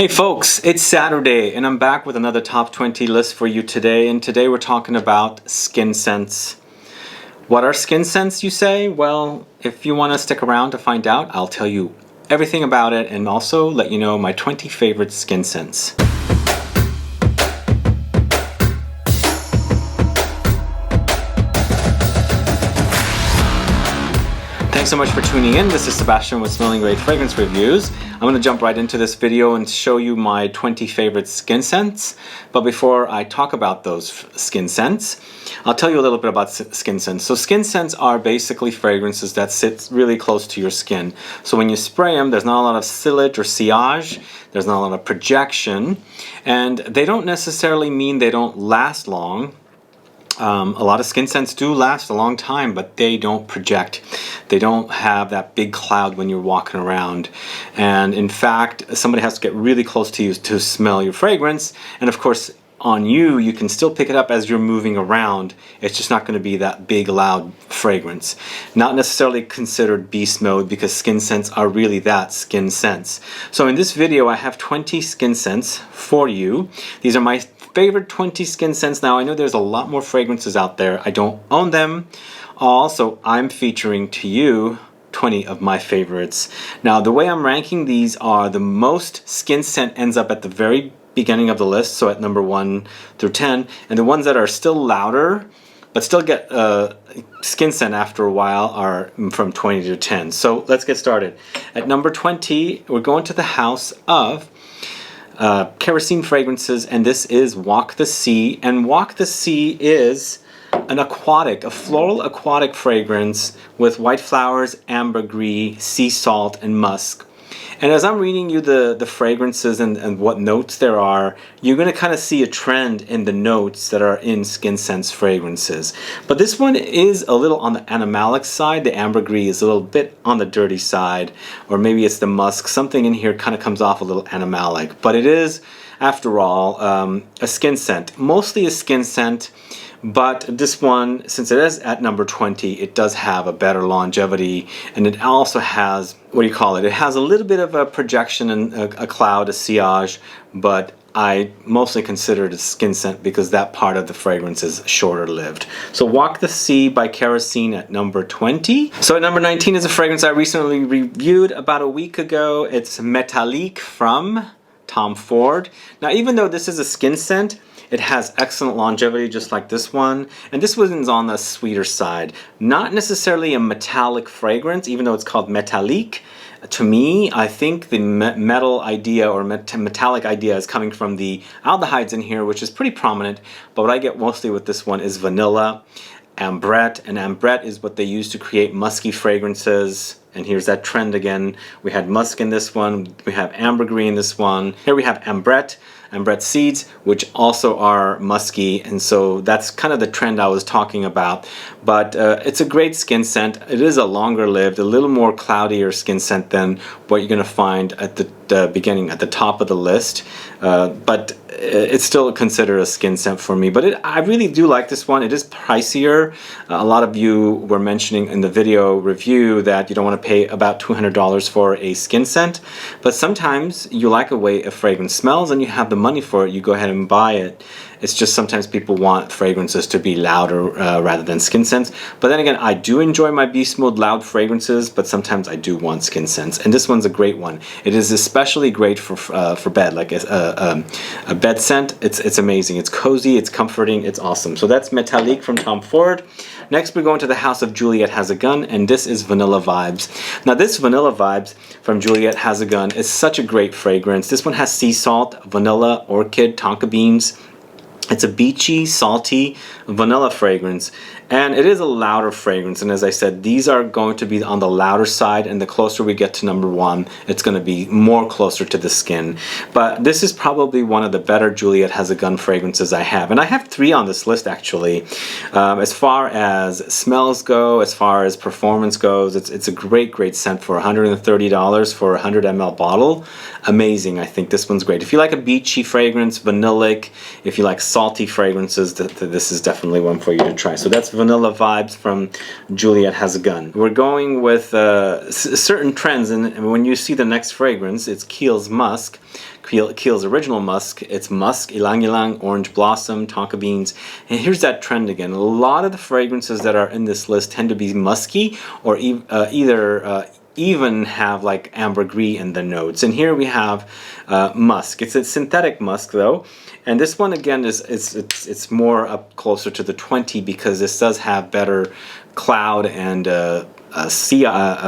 Hey folks, it's Saturday and I'm back with another top 20 list for you today, and today we're talking about skin scents. What are skin scents, you say? Well, if you want to stick around to find out, I'll tell you everything about it and also let you know my 20 favorite skin scents. Thanks so much for tuning in. This is Sebastian with Smelling Great Fragrance Reviews. I'm going to jump right into this video and show you my 20 favorite skin scents. But before I talk about those skin scents, I'll tell you a little bit about skin scents. So skin scents are basically fragrances that sit really close to your skin. So when you spray them, there's not a lot of sillage or sillage, there's not a lot of projection, and they don't necessarily mean they don't last long. A lot of skin scents do last a long time, but they don't project. They don't have that big cloud when you're walking around. And in fact, somebody has to get really close to you to smell your fragrance. And of course, on you, you can still pick it up as you're moving around. It's just not going to be that big, loud fragrance. Not necessarily considered beast mode because skin scents are really that, skin scents. So in this video, I have 20 skin scents for you. These are my favorite 20 skin scents. Now I know there's a lot more fragrances out there. I don't own them all, so I'm featuring to you 20 of my favorites. Now the way I'm ranking these are the most skin scent ends up at the very beginning of the list, so at number 1 through 10, and the ones that are still louder but still get skin scent after a while are from 20 to 10. So let's get started. At number 20, we're going to the house of kerosene fragrances, and this is Walk the Sea. And Walk the Sea is a floral aquatic fragrance with white flowers, ambergris, sea salt, and musk. And as I'm reading you the fragrances and what notes there are, you're going to kind of see a trend in the notes that are in skin scents fragrances. But this one is a little on the animalic side. The ambergris is a little bit on the dirty side, or maybe it's the musk. Something in here kind of comes off a little animalic. But it is, after all, a skin scent. Mostly a skin scent. But this one, since it is at number 20, it does have a better longevity, and it also has, what do you call it? It has a little bit of a projection and a cloud, a sillage, but I mostly consider it a skin scent because that part of the fragrance is shorter lived. So Walk the Sea by Kerosene at number 20. So at number 19 is a fragrance I recently reviewed about a week ago. It's Metallique from Tom Ford. Now even though this is a skin scent, it has excellent longevity just like this one, and this one's on the sweeter side. Not necessarily a metallic fragrance, even though it's called Metallique. To me, I think the metal idea or metallic idea is coming from the aldehydes in here, which is pretty prominent, but what I get mostly with this one is vanilla, ambrette, and ambrette is what they use to create musky fragrances. And here's that trend again. We had musk in this one, we have ambergris in this one. Here we have ambrette seeds, which also are musky, and so that's kind of the trend I was talking about. But it's a great skin scent. It is a longer lived, a little more cloudier skin scent than what you're going to find at the beginning, at the top of the list. But it's still considered a skin scent for me. But I really do like this one. It is pricier. A lot of you were mentioning in the video review that you don't want to pay about $200 for a skin scent. But sometimes you like a way a fragrance smells and you have the money for it, you go ahead and buy it. It's just sometimes people want fragrances to be louder rather than skin scents. But then again, I do enjoy my beast mode loud fragrances, but sometimes I do want skin scents. And this one's a great one. It is especially great for bed, like a bed scent. It's amazing. It's cozy, it's comforting, it's awesome. So that's Metallique from Tom Ford. Next, we're going to the house of Juliette Has a Gun, and this is Vanilla Vibes. Now, this Vanilla Vibes from Juliette Has a Gun is such a great fragrance. This one has sea salt, vanilla, orchid, tonka beans. It's a beachy, salty vanilla fragrance, and it is a louder fragrance. And as I said, these are going to be on the louder side, and the closer we get to number 1, it's going to be more closer to the skin. But this is probably one of the better Juliette Has a Gun fragrances I have, and I have 3 on this list actually. As far as smells go, as far as performance goes, it's a great scent for $130 for a 100 ml bottle. Amazing. I think this one's great. If you like a beachy fragrance, vanillic, if you like salt, salty fragrances, this is definitely one for you to try. So that's Vanilla Vibes from Juliette Has a Gun. We're going with certain trends, and when you see the next fragrance, it's KIEHL'S Musk. KIEHL'S original musk. It's musk, ylang ylang, orange blossom, tonka beans. And here's that trend again. A lot of the fragrances that are in this list tend to be musky, or even have like ambergris in the notes. And here we have musk. It's a synthetic musk though, and this one again is it's more up closer to the 20 because this does have better cloud and a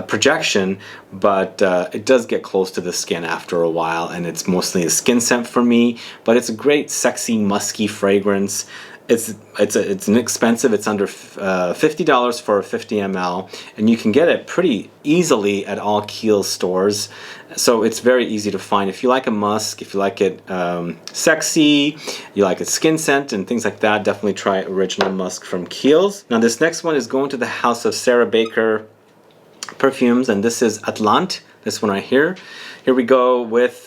projection, but it does get close to the skin after a while, and it's mostly a skin scent for me. But it's a great, sexy, musky fragrance. It's inexpensive. It's under $50 for a 50 ml, and you can get it pretty easily at all KIEHL'S stores. So it's very easy to find. If you like a musk, if you like it sexy, you like a skin scent and things like that, definitely try original musk from KIEHL'S. Now this next one is going to the house of Sarah Baker Perfumes, and this is Atlante. This one right here. Here we go with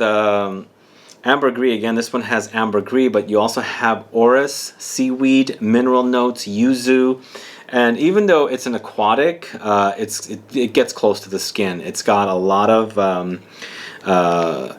ambergris. Again, this one has ambergris, but you also have orris, seaweed, mineral notes, yuzu. And even though it's an aquatic, it gets close to the skin. It's got a lot of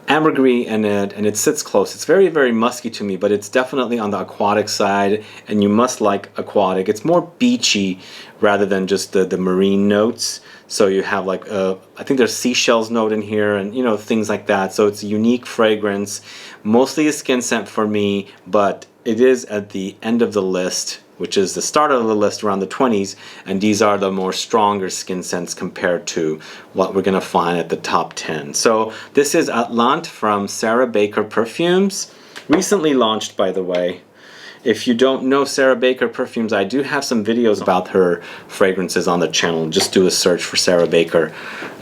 ambergris in it, and it sits close. It's very, very musky to me, but it's definitely on the aquatic side, and you must like aquatic. It's more beachy rather than just the marine notes. So you have like, I think there's seashells note in here, and you know, things like that. So it's a unique fragrance, mostly a skin scent for me, but it is at the end of the list, which is the start of the list around the 20s, and these are the more stronger skin scents compared to what we're gonna find at the top 10. So this is Atlante from Sarah Baker Perfumes, recently launched, by the way. If you don't know Sarah Baker Perfumes, I do have some videos about her fragrances on the channel. Just do a search for Sarah Baker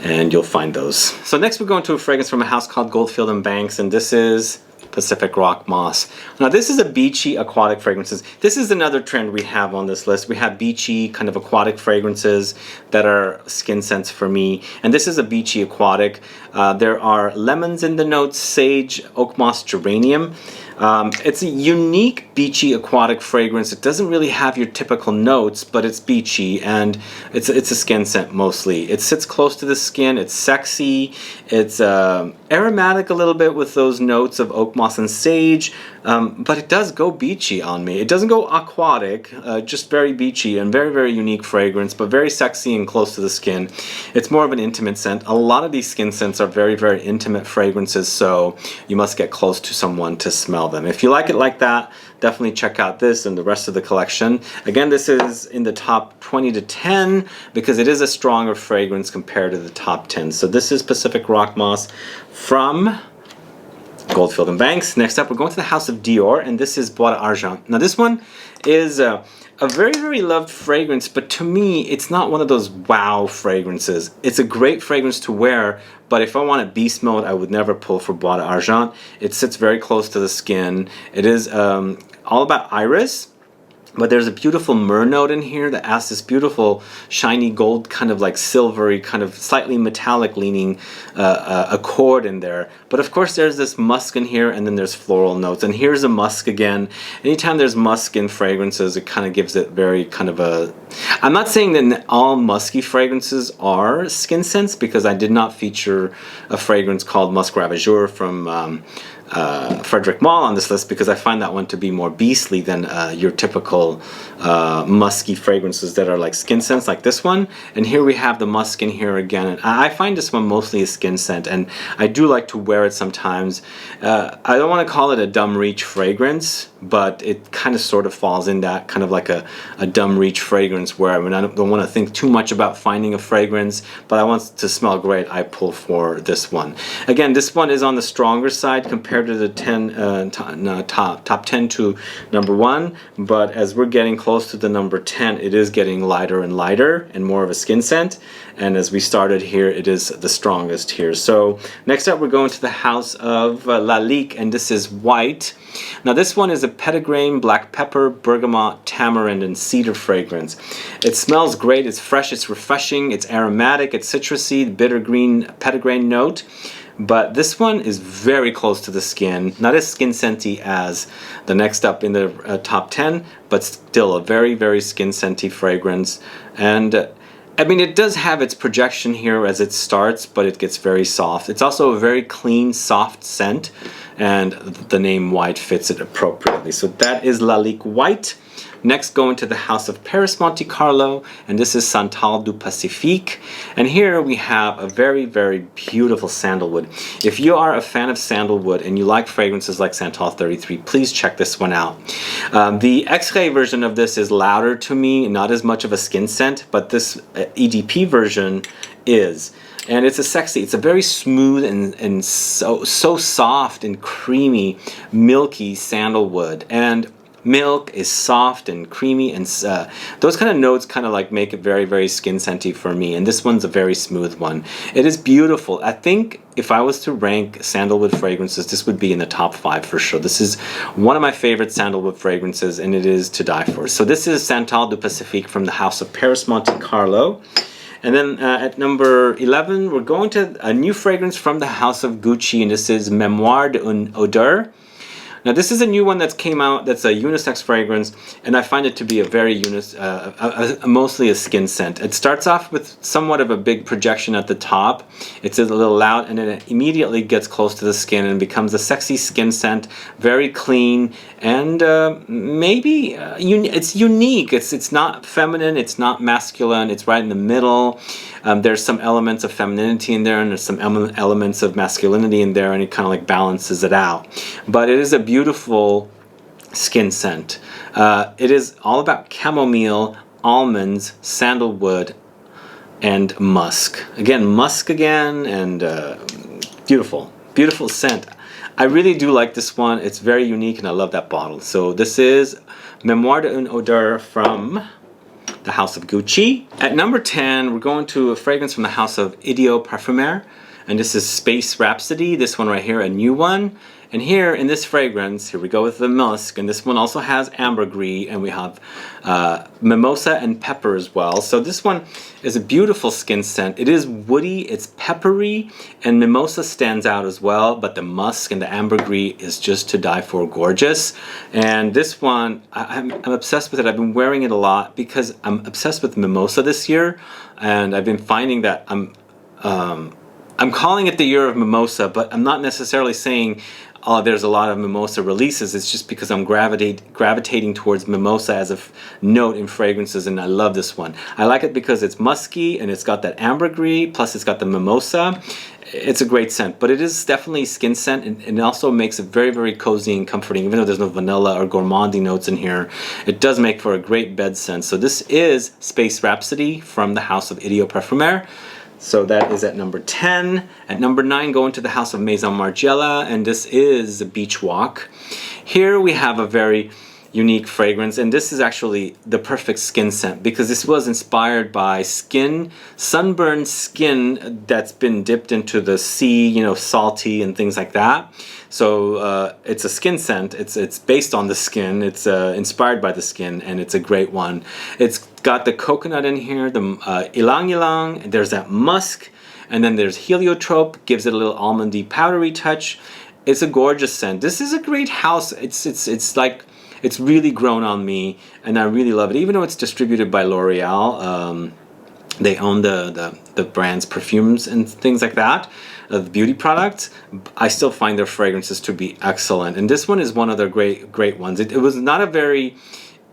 and you'll find those. So next we're going to a fragrance from a house called Goldfield and Banks, and this is Pacific Rock Moss. Now this is a beachy aquatic fragrances. This is another trend we have on this list. We have beachy kind of aquatic fragrances that are skin scents for me, and this is a beachy aquatic. There are lemons in the notes, sage, oak moss, geranium. It's a unique beachy aquatic fragrance. It doesn't really have your typical notes, but it's beachy, and it's a skin scent mostly. It sits close to the skin. It's sexy. It's aromatic a little bit with those notes of oak moss and sage, but it does go beachy on me. It doesn't go aquatic, just very beachy and very, very unique fragrance, but very sexy and close to the skin. It's more of an intimate scent. A lot of these skin scents are very, very intimate fragrances, so you must get close to someone to smell them. If you like it like that, definitely check out this and the rest of the collection. Again, this is in the top 20 to 10 because it is a stronger fragrance compared to the top 10. So this is Pacific Rock Moss from Goldfield and Banks. Next up, we're going to the house of Dior, and this is Bois d'Argent. Now this one is a very, very loved fragrance, but to me, it's not one of those wow fragrances. It's a great fragrance to wear, but if I wanted beast mode, I would never pull for Bois d'Argent. It sits very close to the skin. It is all about iris, but there's a beautiful myrrh note in here that adds this beautiful shiny gold, kind of like silvery, kind of slightly metallic leaning accord in there. But of course there's this musk in here, and then there's floral notes. And here's a musk again. Anytime there's musk in fragrances, it kind of gives it very kind of a... I'm not saying that all musky fragrances are skin scents, because I did not feature a fragrance called Musk Ravageur from Frederic Malle on this list, because I find that one to be more beastly than your typical musky fragrances that are like skin scents like this one. And here we have the musk in here again, and I find this one mostly a skin scent, and I do like to wear it sometimes. I don't want to call it a dumb reach fragrance, but it kind of sort of falls in that kind of like a dumb reach fragrance where I don't want to think too much about finding a fragrance, but I want it to smell great. I pull for this one. Again, this one is on the stronger side compared to the top 10 to number 1, but as we're getting close to the number 10, it is getting lighter and lighter and more of a skin scent. And as we started here, it is the strongest here. So next up, we're going to the house of LALIQUE, and this is white. Now this one is a petitgrain, black pepper, bergamot, tamarind, and cedar fragrance. It smells great. It's fresh. It's refreshing. It's aromatic. It's citrusy, bitter green petitgrain note. but this one is very close to the skin, not as skin scenty as the next up in the top 10, but still a very skin scenty fragrance. And I mean, it does have its projection here as it starts, but it gets very soft. It's also a very clean, soft scent, and the name white fits it appropriately. So that is LALIQUE White. Next, going to the House of Paris Monte Carlo, and this is Santal du Pacifique. And here we have a very beautiful sandalwood. If you are a fan of sandalwood and you like fragrances like Santal 33, please check this one out. The X-ray version of this is louder to me, not as much of a skin scent, but this EDP version is. And it's a very smooth and so soft and creamy, milky sandalwood. And milk is soft and creamy, and those kind of notes kind of like make it very skin scenty for me. And this one's a very smooth one. It is beautiful. I think if I was to rank sandalwood fragrances, this would be in the top 5 for sure. This is one of my favorite sandalwood fragrances, and it is to die for. So this is Santal du Pacifique from the House of Paris Monte Carlo. And then at number 11, we're going to a new fragrance from the House of Gucci, and this is Mémoire d'un Odeur. Now this is a new one that came out, that's a unisex fragrance, and I find it to be a very mostly a skin scent. It starts off with somewhat of a big projection at the top. It's a little loud, and then it immediately gets close to the skin and becomes a sexy skin scent, very clean, and maybe it's unique. It's not feminine, it's not masculine, it's right in the middle. There's some elements of femininity in there, and there's some elements of masculinity in there, and it kind of like balances it out. But it is a beautiful skin scent. It is all about chamomile, almonds, sandalwood, and musk. Again, musk again, and beautiful scent. I really do like this one. It's very unique, and I love that bottle. So this is Mémoire d'un Odeur from the House of Gucci. At number 10, we're going to a fragrance from the House of IDEO Parfumeur, and this is Space Rhapsody. This one right here, a new one. And here in this fragrance, here we go with the musk, and this one also has ambergris, and we have mimosa and pepper as well. So this one is a beautiful skin scent. It is woody, it's peppery, and mimosa stands out as well, but the musk and the ambergris is just to die for, gorgeous. And this one, I'm obsessed with it. I've been wearing it a lot because I'm obsessed with mimosa this year, and I've been finding that I'm calling it the year of mimosa, but I'm not necessarily saying there's a lot of mimosa releases. It's just because I'm gravitating towards mimosa as a note in fragrances, and I love this one. I like it because it's musky, and it's got that ambergris, plus it's got the mimosa. It's a great scent, but it is definitely skin scent, and it also makes it very cozy and comforting. Even though there's no vanilla or gourmandy notes in here, it does make for a great bed scent. So this is Space Rhapsody from the House of IDEO Parfumeur. So that is at number 10. At number 9, going to the House of Maison Margiela, and this is Beach Walk. Here we have a very unique fragrance, and this is actually the perfect skin scent because this was inspired by sunburned skin that's been dipped into the sea, you know, salty and things like that. So it's a skin scent. It's based on the skin. It's inspired by the skin, and it's a great one. It's got the coconut in here, the ylang ylang. There's that musk, and then there's heliotrope, gives it a little almondy, powdery touch. It's a gorgeous scent. This is a great house. It's like, it's really grown on me, and I really love it. Even though it's distributed by L'Oreal, they own the brand's perfumes and things like that, the beauty products. I still find their fragrances to be excellent, and this one is one of their great ones. It was not a very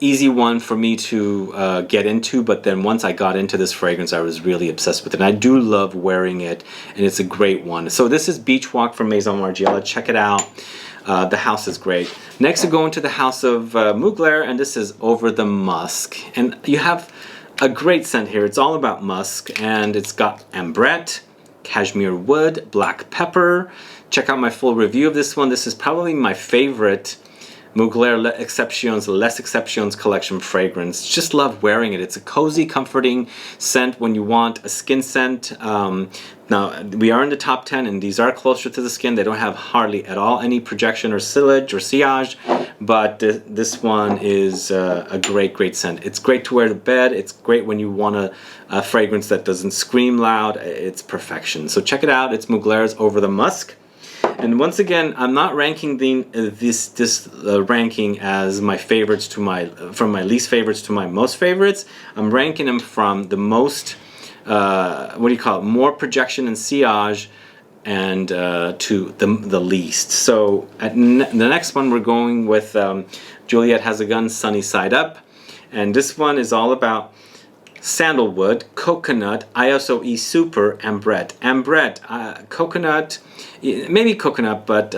easy one for me to get into, but then once I got into this fragrance, I was really obsessed with it, and I do love wearing it, and it's a great one. So this is Beach Walk from Maison Margiela. Check it out. The house is great. Next, we go into the House of Mugler, and this is Over the Musk. And you have a great scent here. It's all about musk, and it's got ambrette, cashmere wood, black pepper. Check out my full review of this one. This is probably my favorite Mugler Les Exceptions Collection Fragrance. Just love wearing it. It's a cozy, comforting scent when you want a skin scent. Now, we are in the top 10, and these are closer to the skin. They don't have hardly at all any projection or sillage or sillage, but this one is a great scent. It's great to wear to bed. It's great when you want a fragrance that doesn't scream loud. It's perfection. So check it out. It's Mugler's Over the Musk. And once again, I'm not ranking this ranking as my favorites to from my least favorites to my most favorites. I'm ranking them from the most, what do you call it, more projection and sillage, and to the least. So at the next one, we're going with Juliette Has a Gun, Sunny Side Up. And this one is all about sandalwood, coconut, ISOE Super, ambrette. Ambrette, coconut, maybe coconut, but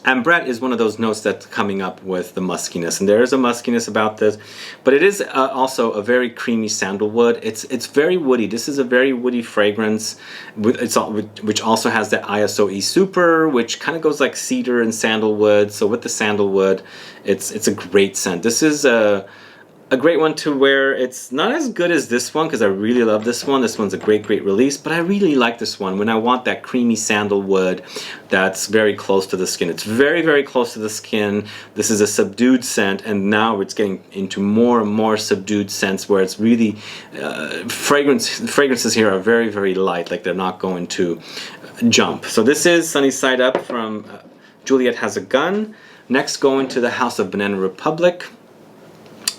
ambrette is one of those notes that's coming up with the muskiness, and there is a muskiness about this, but it is also a very creamy sandalwood. It's very woody. This is a very woody fragrance, which also has that ISOE Super, which kind of goes like cedar and sandalwood. So with the sandalwood, it's a great scent. This is a great one to wear. It's not as good as this one because I really love this one. This one's a great release, but I really like this one when I want that creamy sandalwood that's very close to the skin. It's very close to the skin. This is a subdued scent, and now it's getting into more and more subdued scents where it's really fragrances here are very light, like they're not going to jump. So this is Sunny Side Up from Juliette Has a Gun. Next, going to the House of Banana Republic.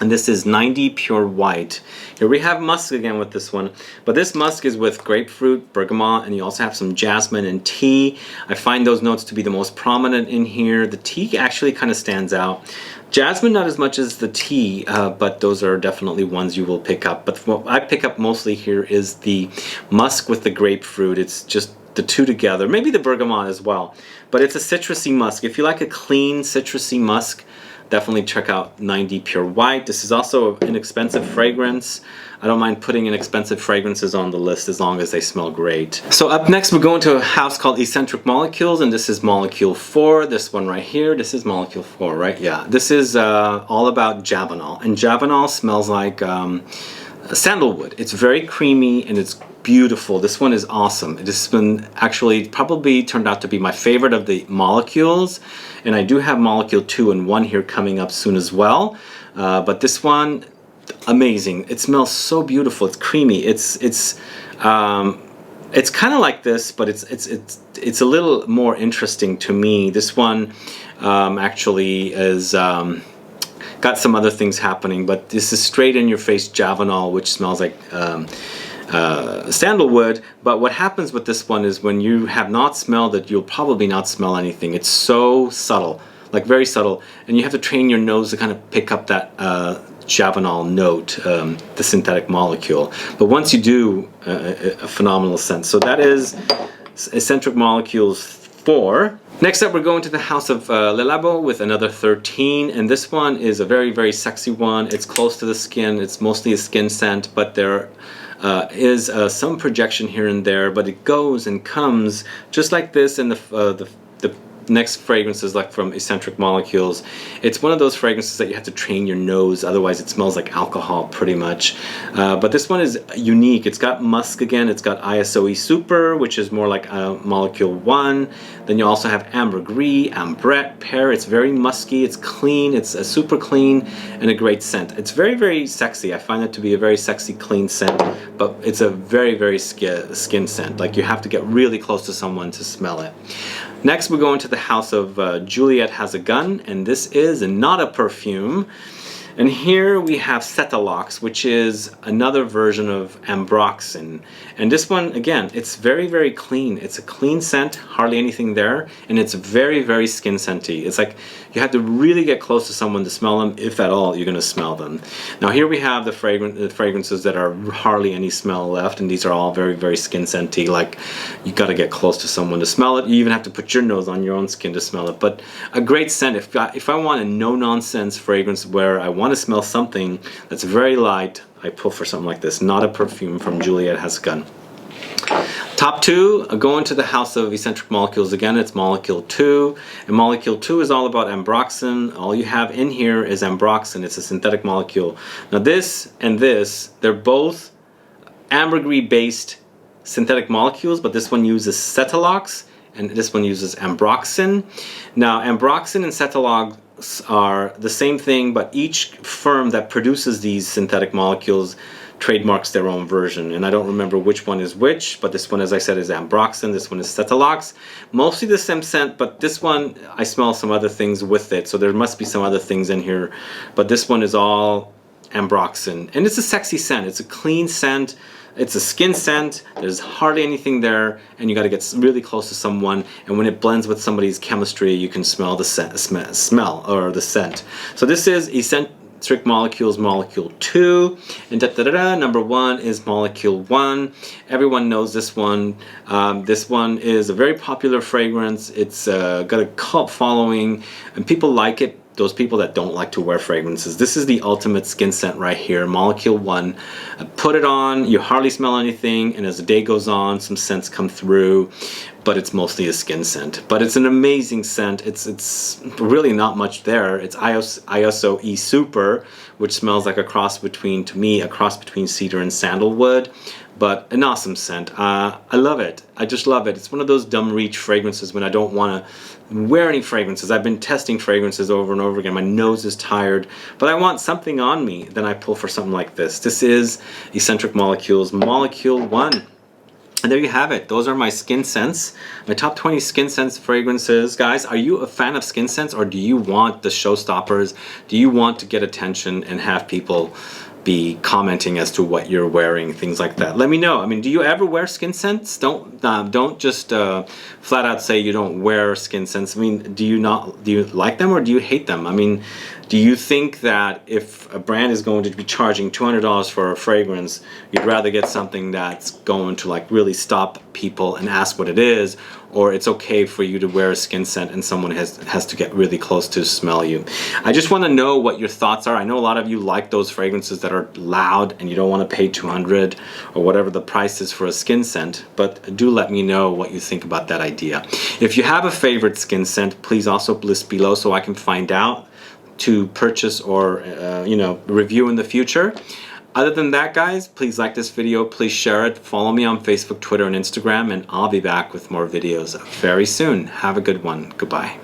And this is 90 Pure White. Here we have musk again with this one, but this musk is with grapefruit, bergamot, and you also have some jasmine and tea. I find those notes to be the most prominent in here. The tea actually kind of stands out. Jasmine not as much as the tea, but those are definitely ones you will pick up. But what I pick up mostly here is the musk with the grapefruit. It's just the two together, maybe the bergamot as well. But it's a citrusy musk. If you like a clean citrusy musk, definitely check out 90 Pure White. This is also an inexpensive fragrance. I don't mind putting inexpensive fragrances on the list as long as they smell great. So up next, we're going to a house called Eccentric Molecules, and this is Molecule 4. This one right here, this is Molecule 4, right? Yeah. This is all about Javanol, and Javanol smells like sandalwood. It's very creamy and it's beautiful. This one is awesome. It has been actually probably turned out to be my favorite of the molecules, and I do have Molecule 2 and 1 here coming up soon as well. But this one, amazing. It smells so beautiful. It's creamy. It's kind of like this, but it's a little more interesting to me. This one actually is got some other things happening, but this is straight in your face Javanol, which smells like sandalwood. But what happens with this one is when you have not smelled it, you'll probably not smell anything. It's so subtle, like very subtle, and you have to train your nose to kind of pick up that Javanol note, the synthetic molecule. But once you do, a phenomenal scent. So that is Eccentric Molecules 4. Next up, we're going to the House of LABO with another 13, and this one is a very sexy one. It's close to the skin. It's mostly a skin scent, but there is some projection here and there, but it goes and comes just like this in the next fragrance is like from Eccentric Molecules. It's one of those fragrances that you have to train your nose, otherwise it smells like alcohol pretty much. But this one is unique. It's got musk again, it's got ISOE Super, which is more like Molecule 1. Then you also have ambergris, ambrette, pear. It's very musky, it's clean, it's a super clean and a great scent. It's very sexy. I find it to be a very sexy, clean scent, but it's a very skin scent. Like you have to get really close to someone to smell it. Next, we're going to the House of Juliette Has a Gun, and this is not a perfume. And here we have Cetalox, which is another version of Ambroxan. And this one, again, it's very clean. It's a clean scent, hardly anything there, and it's very skin scenty. It's like you have to really get close to someone to smell them, if at all you're going to smell them. Now here we have the fragrances that are hardly any smell left, and these are all very skin scenty. Like you got to get close to someone to smell it. You even have to put your nose on your own skin to smell it. But a great scent. If I want a no-nonsense fragrance where I want to smell something that's very light, I pull for something like this. Not a perfume from Juliette Has a Gun. Top 2, go into the house of eccentric molecules again. It's molecule 2, and molecule 2 is all about ambroxan. All you have in here is ambroxan. It's a synthetic molecule. Now this and this, they're both ambergris based synthetic molecules, but this one uses cetalox and this one uses ambroxan. Now ambroxan and cetalox are the same thing, but each firm that produces these synthetic molecules trademarks their own version, and I don't remember which one is which, but this one, as I said, is ambroxan, this one is cetalox. Mostly the same scent, but this one I smell some other things with it, so there must be some other things in here, but this one is all ambroxan, and it's a sexy scent. It's a clean scent. It's a skin scent. There's hardly anything there, and you got to get really close to someone, and when it blends with somebody's chemistry, you can smell the scent, smell or the scent. So this is Eccentric Molecules Molecule 2, and number 1 is Molecule 1. Everyone knows this one. This one is a very popular fragrance. It's got a cult following, and people like it. Those people that don't like to wear fragrances. This is the ultimate skin scent right here, Molecule 1. Put it on, you hardly smell anything, and as the day goes on, some scents come through, but it's mostly a skin scent. But it's an amazing scent. It's really not much there. It's ISO E Super, which smells like a cross between, to me, a cross between cedar and sandalwood. But an awesome scent. I love it. I just love it. It's one of those dumb reach fragrances when I don't want to wear any fragrances. I've been testing fragrances over and over again. My nose is tired, but I want something on me. Then I pull for something like this. This is Eccentric Molecules Molecule 1. And there you have it. Those are my skin scents, my top 20 skin scents fragrances. Guys, are you a fan of skin scents, or do you want the showstoppers? Do you want to get attention and have people be commenting as to what you're wearing, things like that? Let me know. I mean, do you ever wear skin scents? Don't just flat out say you don't wear skin scents. I mean, do you like them, or do you hate them? I mean, do you think that if a brand is going to be charging $200 for a fragrance, you'd rather get something that's going to like really stop people and ask what it is, or it's okay for you to wear a skin scent and someone has to get really close to smell you? I just want to know what your thoughts are. I know a lot of you like those fragrances that are loud and you don't want to pay $200 or whatever the price is for a skin scent, but do let me know what you think about that idea. If you have a favorite skin scent, please also list below so I can find out to purchase or review in the future. Other than that, guys, please like this video, please share it, follow me on Facebook, Twitter, and Instagram, and I'll be back with more videos very soon. Have a good one. Goodbye.